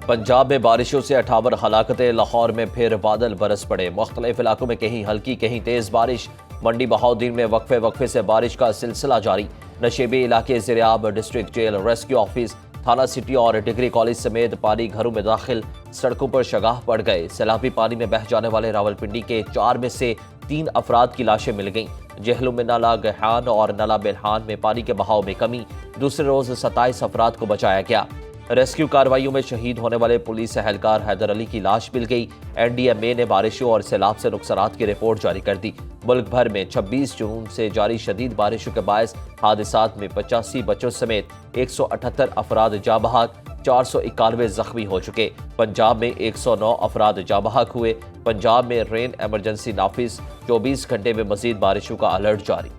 پنجاب میں بارشوں سے 58 ہلاکتیں، لاہور میں پھر بادل برس پڑے، مختلف علاقوں میں کہیں ہلکی کہیں تیز بارش، منڈی بہاؤالدین میں وقفے سے بارش کا سلسلہ جاری، نشیبی علاقے زیرآب، ڈسٹرکٹ جیل، ریسکیو آفس، تھانہ سٹی اور ڈگری کالج سمیت پانی گھروں میں داخل، سڑکوں پر شگاف پڑ گئے، سیلابی پانی میں بہہ جانے والے راولپنڈی کے 4 میں سے 3 افراد کی لاشیں مل گئیں، جہلم میں نالا گہان اور نالا بلحان میں پانی کے بہاؤ میں کمی، دوسرے روز 27 افراد کو بچایا گیا۔ ریسکیو کارروائیوں میں شہید ہونے والے پولیس اہلکار حیدر علی کی لاش مل گئی۔ این ڈی ایم اے نے بارشوں اور سیلاب سے نقصانات کی رپورٹ جاری کر دی۔ ملک بھر میں 26 جون سے جاری شدید بارشوں کے باعث حادثات میں 85 بچوں سمیت 178 افراد جاں بحق، 491 زخمی ہو چکے۔ پنجاب میں 109 افراد جاں بحق ہوئے۔ پنجاب میں رین ایمرجنسی نافذ، 24 گھنٹے میں مزید بارشوں کا الرٹ جاری۔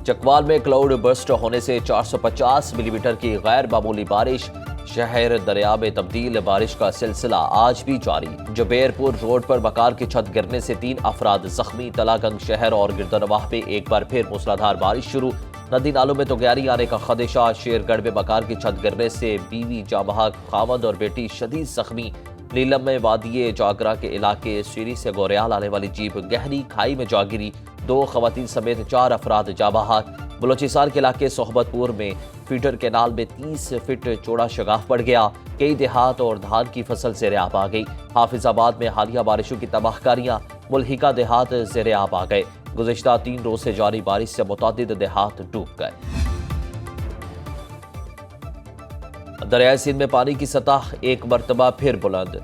چکوال میں کلاؤڈ برسٹ ہونے سے 450 ملی میٹر کی غیر معمولی بارش، شہر دریا میں تبدیل، بارش کا سلسلہ آج بھی جاری۔ جبیر پور روڈ پر مکان کی چھت گرنے سے 3 افراد زخمی، تلا گنگ شہر اور گردنواہ میں ایک بار پھر موسلادھار بارش شروع، ندی نالوں میں توگیاری آنے کا خدشہ، شیر گڑھ میں مکان کی چھت گرنے سے بیوی جاں بحق، خاوند اور بیٹی شدید زخمی، نیلم میں وادی جاگرا کے علاقے سیری سے گوریال آنے والی جیپ گہری کھائی میں جا گری، 2 خواتین سمیت 4 افراد جاں بحق۔ بلوچستان کے علاقے صحبت پور میں فیڈر کینال میں 30 فٹ چوڑا شگاف پڑ گیا، کئی دیہات اور دھان کی فصل زیر آب آ گئی۔ حافظ آباد میں حالیہ بارشوں کی تباہ کاریاں، ملحقہ دیہات زیر آب آ گئے۔ گزشتہ 3 روز سے جاری بارش سے متعدد دیہات ڈوب گئے۔ دریائے سندھ میں پانی کی سطح ایک مرتبہ پھر بلند،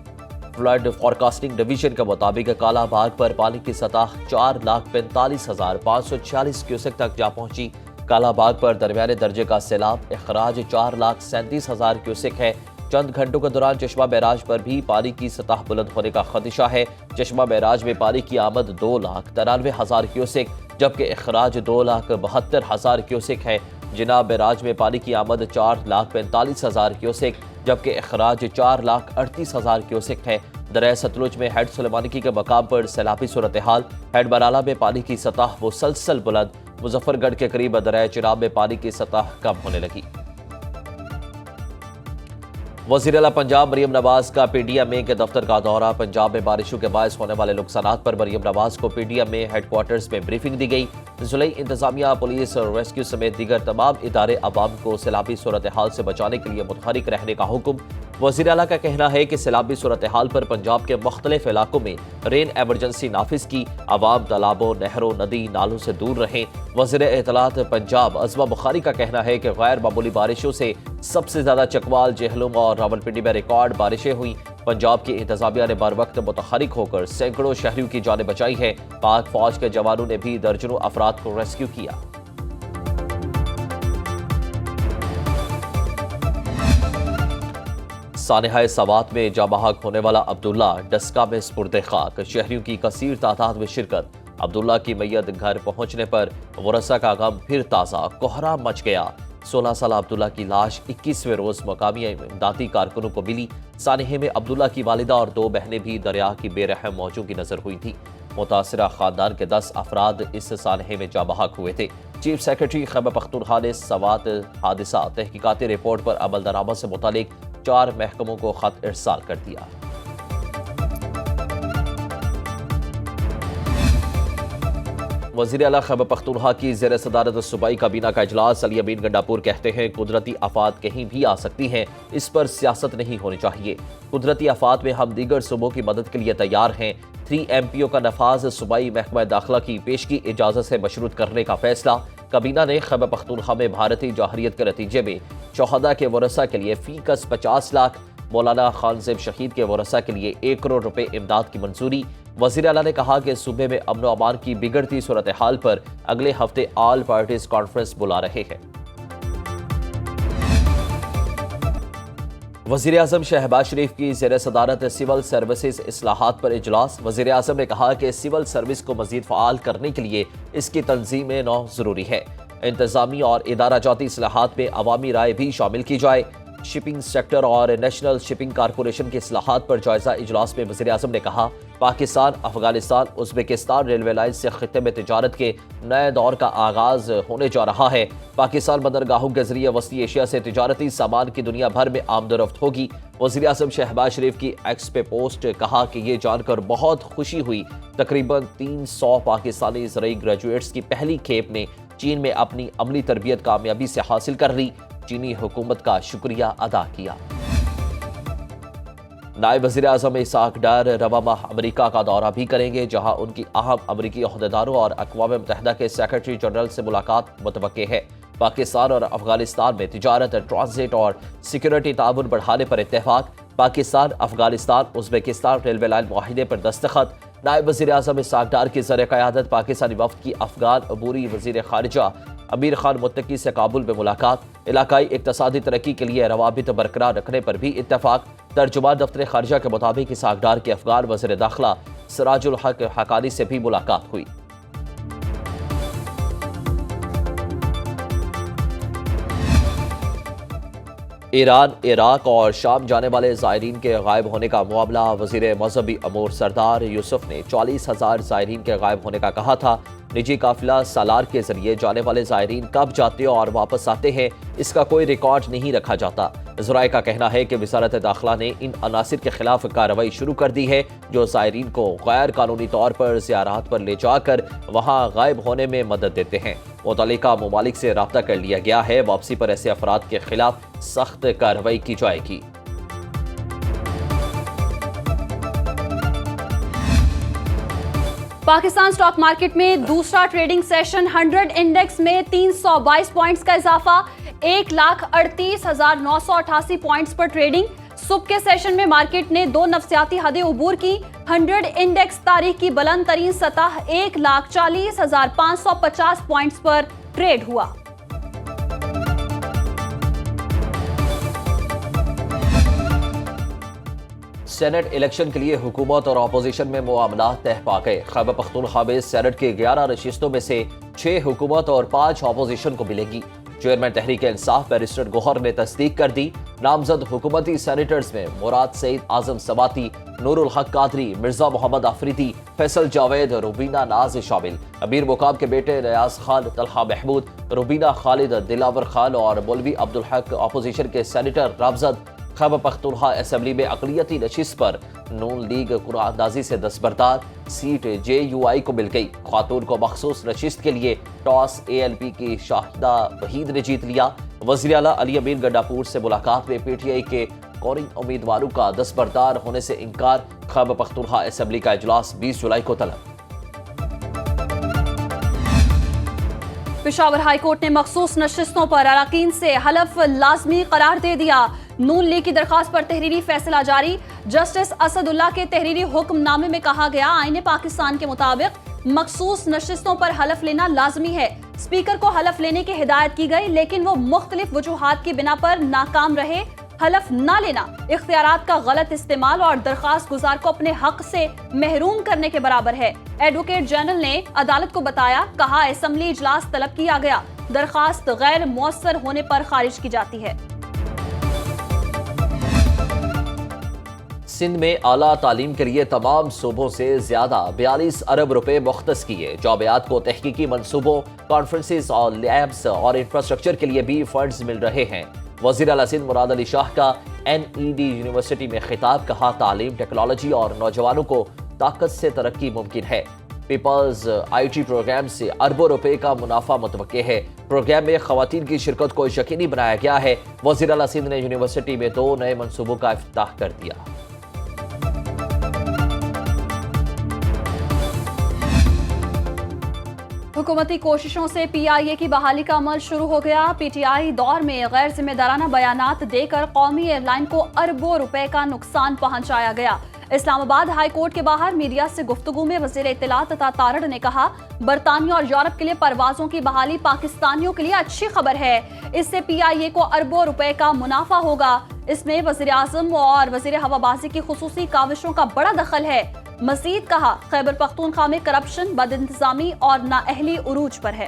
فلڈ فورکاسٹنگ ڈویژن کے مطابق کالا باغ پر پانی کی سطح 4,45,546 کیوسک تک جا پہنچی۔ کالا باغ پر درمیانے درجے کا سیلاب، اخراج 4,37,000 کیوسک ہے۔ چند گھنٹوں کے دوران چشمہ بیراج پر بھی پانی کی سطح بلند ہونے کا خدشہ ہے۔ چشمہ بیراج میں پانی کی آمد 2,93,000 کیوسک جبکہ اخراج 2,72,000 کیوسک ہے۔ جناب بیراج میں پانی کی آمد 4,45,000 کیوسک جبکہ اخراج 4,38,000 کیوسک ہے۔ دریائے ستلج میں ہیڈ سلیمانکی کے مقام پر سیلابی صورتحال، ہیڈ برالا میں پانی کی سطح مسلسل بلند، مظفر گڑھ کے قریب دریائے چناب میں پانی کی سطح کم ہونے لگی۔ وزیر اعلیٰ پنجاب مریم نواز کا پی ڈی ایم اے کے دفتر کا دورہ، پنجاب میں بارشوں کے باعث ہونے والے نقصانات پر مریم نواز کو پی ڈی ایم اے ہیڈ کوارٹرز میں بریفنگ دی گئی۔ ضلعی انتظامیہ، پولیس اور ریسکیو سمیت دیگر تمام ادارے عوام کو سیلابی صورتحال سے بچانے کے لیے متحرک رہنے کا حکم۔ وزیر اعلیٰ کا کہنا ہے کہ سیلابی صورتحال پر پنجاب کے مختلف علاقوں میں رین ایمرجنسی نافذ کی، عوام تالابوں، نہروں، ندی نالوں سے دور رہیں۔ وزیر اطلاعات پنجاب عظمہ بخاری کا کہنا ہے کہ غیر معمولی بارشوں سے سب سے زیادہ چکوال، جہلم اور راولپنڈی میں ریکارڈ بارشیں ہوئیں۔ پنجاب کی انتظامیہ نے بر وقت متحرک ہو کر سینکڑوں شہریوں کی جانیں بچائی ہیں۔ پاک فوج کے جوانوں نے بھی درجنوں افراد کو ریسکیو کیا۔ سانحہ سوات میں جاں بحق ہونے والا عبداللہ ڈسکا میں سپرد خاک، شہریوں کی کثیر تعداد میں شرکت۔ عبداللہ کی میت گھر پہنچنے پر ورثہ کا غم پھر تازہ، کوہرام مچ گیا۔ 16 سالہ عبداللہ کی لاش 21ویں روز مقامی امدادی کارکنوں کو ملی۔ سانحے میں عبداللہ کی والدہ اور 2 بہنیں بھی دریا کی بے رحم موجوں کی نظر ہوئی تھیں۔ متاثرہ خاندان کے 10 افراد اس سانحے میں جاں بحق ہوئے تھے۔ چیف سیکرٹری خیبر پختونخوا نے سوات حادثہ تحقیقاتی رپورٹ پر عمل درآمد سے متعلق 4 محکموں کو خط ارسال کر دیا۔ وزیر اعلیٰ خیبر پختونخوا کی زیر صدارت صوبائی کابینہ کا اجلاس، علی امین گنڈاپور کہتے ہیں قدرتی آفات کہیں بھی آ سکتی ہیں، اس پر سیاست نہیں ہونی چاہیے۔ قدرتی آفات میں ہم دیگر صوبوں کی مدد کے لیے تیار ہیں۔ 3 MPO کا نفاذ صوبائی محکمہ داخلہ کی پیشگی اجازت سے مشروط کرنے کا فیصلہ۔ کابینہ نے خیبر پختونخوا میں بھارتی جوہریت کے نتیجے میں شہداء کے ورثاء کے لیے فی کس 50 لاکھ، مولانا خانزیب شہید کے ورثاء کے لیے 1 کروڑ روپے امداد کی منظوری۔ وزیر اعلیٰ نے کہا کہ صوبے میں امن و امان کی بگڑتی صورتحال پر اگلے ہفتے آل پارٹیز کانفرنس بلا رہے ہیں۔ وزیر اعظم شہباز شریف کی زیر صدارت سول سروسز اصلاحات پر اجلاس، وزیر اعظم نے کہا کہ سول سروس کو مزید فعال کرنے کے لیے اس کی تنظیم نو ضروری ہے۔ انتظامی اور ادارہ جاتی اصلاحات میں عوامی رائے بھی شامل کی جائے۔ شپنگ سیکٹر اور نیشنل شپنگ کارپوریشن کی اصلاحات پر جائزہ اجلاس میں وزیر اعظم نے کہا Pakistan Afghanistan Uzbekistan railway line سے خطے میں تجارت کے نئے دور کا آغاز ہونے جا رہا ہے۔ پاکستان بندرگاہوں کے ذریعے وسطی ایشیا سے تجارتی سامان کی دنیا بھر میں آمد و رفت ہوگی۔ وزیر اعظم شہباز شریف کی ایکس پہ پوسٹ، کہا کہ یہ جان کر بہت خوشی ہوئی، تقریباً 300 پاکستانی زرعی گریجویٹس کی پہلی کھیپ نے چین میں اپنی عملی تربیت کامیابی سے حاصل کر لی، چینی حکومت کا شکریہ ادا کیا۔ نائب وزیر اعظم اسحاق ڈار رواں ماہ امریکہ کا دورہ بھی کریں گے، جہاں ان کی اہم امریکی عہدیداروں اور اقوام متحدہ کے سیکرٹری جنرل سے ملاقات متوقع ہے۔ پاکستان اور افغانستان میں تجارت، ٹرانزٹ اور سیکورٹی تعاون بڑھانے پر اتفاق۔ Pakistan Afghanistan Uzbekistan railway line معاہدے پر دستخط۔ نائب وزیر اعظم اسحاق ڈار کی زیر قیادت پاکستانی وفد کی افغان عبوری وزیر خارجہ امیر خان متقی سے کابل میں ملاقات۔ علاقائی اقتصادی ترقی کے لیے روابط برقرار رکھنے پر بھی اتفاق۔ ترجمان دفتر خارجہ کے مطابق اسحاق ڈار کے افغان وزیر داخلہ سراج الحق حقانی سے بھی ملاقات ہوئی۔ ایران، عراق اور شام جانے والے زائرین کے غائب ہونے کا معاملہ، وزیر مذہبی امور سردار یوسف نے 40,000 زائرین کے غائب ہونے کا کہا تھا۔ نجی قافلہ سالار کے ذریعے جانے والے زائرین کب جاتے اور واپس آتے ہیں، اس کا کوئی ریکارڈ نہیں رکھا جاتا۔ ذرائع کا کہنا ہے کہ وزارت داخلہ نے ان عناصر کے خلاف کارروائی شروع کر دی ہے جو زائرین کو غیر قانونی طور پر زیارات پر لے جا کر وہاں غائب ہونے میں مدد دیتے ہیں۔ متعلقہ ممالک سے رابطہ کر لیا گیا ہے، واپسی پر ایسے افراد کے خلاف سخت کارروائی کی جائے گی۔ پاکستان سٹاک مارکیٹ میں دوسرا ٹریڈنگ سیشن 100 انڈیکس میں 322 پوائنٹس کا اضافہ، 1,38,988 پوائنٹس پر ٹریڈنگ۔ صبح کے سیشن میں مارکیٹ نے 2 نفسیاتی حدیں عبور کی۔ 100 انڈیکس تاریخ کی بلند ترین سطح 1,40,550 پوائنٹس پر ٹریڈ ہوا۔ سینٹ الیکشن کے لیے حکومت اور اپوزیشن میں معاملات طے پا گئے۔ خیبر پختونخوا میں سینٹ کی 11 نشستوں میں سے 6 حکومت اور 5 اپوزیشن کو ملے گی۔ چیئرمین تحریک انصاف بیرسٹر گوہر نے تصدیق کر دی۔ نامزد حکومتی سینیٹرز میں مراد سعید اعظم سواتی، نور الحق قادری، مرزا محمد آفریدی، فیصل جاوید، روبینہ ناز شامل۔ امیر مقام کے بیٹے ریاض خان، طلحہ محمود، روبینہ خالد، دلاور خان اور مولوی عبدالحق اپوزیشن کے سینیٹر نامزد۔ خیبر پختونخوا اسمبلی میں اقلیتی نشست پر نون لیگ قرعہ اندازی سے دستبردار، سیٹ جے یو آئی کو مل گئی۔ خاتون کو مخصوص نشست کے لیے ٹاس اے ایل پی کی شاہدہ وحید نے جیت لیا۔ وزیر اعلیٰ علی امین گنڈاپور سے ملاقات میں پی ٹی آئی کے کورنگ امیدواروں کا دستبردار ہونے سے انکار۔ خیبر پختونخوا اسمبلی کا اجلاس 20 جولائی کو طلب۔ پشاور ہائی کورٹ نے مخصوص نشستوں پر اراکین سے حلف لازمی قرار دے دیا۔ نون لیگ کی درخواست پر تحریری فیصلہ جاری۔ جسٹس اسد اللہ کے تحریری حکم نامے میں کہا گیا، آئین پاکستان کے مطابق مخصوص نشستوں پر حلف لینا لازمی ہے۔ اسپیکر کو حلف لینے کی ہدایت کی گئی، لیکن وہ مختلف وجوہات کی بنا پر ناکام رہے۔ حلف نہ لینا اختیارات کا غلط استعمال اور درخواست گزار کو اپنے حق سے محروم کرنے کے برابر ہے۔ ایڈوکیٹ جنرل نے عدالت کو بتایا، کہا اسمبلی اجلاس طلب کیا گیا، درخواست غیر مؤثر ہونے پر خارج کی جاتی ہے۔ سندھ میں اعلیٰ تعلیم کے لیے تمام صوبوں سے زیادہ 42 ارب روپے مختص کیے۔ جامعات کو تحقیقی منصوبوں، کانفرنسز اور لیبز اور انفراسٹرکچر کے لیے بھی فنڈز مل رہے ہیں۔ وزیر اعلیٰ سندھ مراد علی شاہ کا این ای ڈی یونیورسٹی میں خطاب، کہا تعلیم، ٹیکنالوجی اور نوجوانوں کو طاقت سے ترقی ممکن ہے۔ پیپلز آئی ٹی پروگرام سے اربوں روپے کا منافع متوقع ہے۔ پروگرام میں خواتین کی شرکت کو یقینی بنایا گیا ہے۔ وزیر اعلیٰ سندھ نے یونیورسٹی میں 2 نئے منصوبوں کا افتتاح کر دیا۔ حکومتی کوششوں سے پی آئی اے کی بحالی کا عمل شروع ہو گیا۔ پی ٹی آئی دور میں غیر ذمہ دارانہ بیانات دے کر قومی ایئر لائن کو اربوں روپے کا نقصان پہنچایا گیا۔ اسلام آباد ہائی کورٹ کے باہر میڈیا سے گفتگو میں وزیر اطلاعات عطا تارڑ نے کہا، برطانیہ اور یورپ کے لیے پروازوں کی بحالی پاکستانیوں کے لیے اچھی خبر ہے۔ اس سے پی آئی اے کو اربوں روپے کا منافع ہوگا۔ اس میں وزیر اعظم اور وزیر ہوابازی کی خصوصی کاوشوں کا بڑا دخل ہے۔ مزید کہا، خیبر پختونخوا میں کرپشن، بد انتظامی اور نااہلی عروج پر ہے۔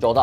14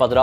15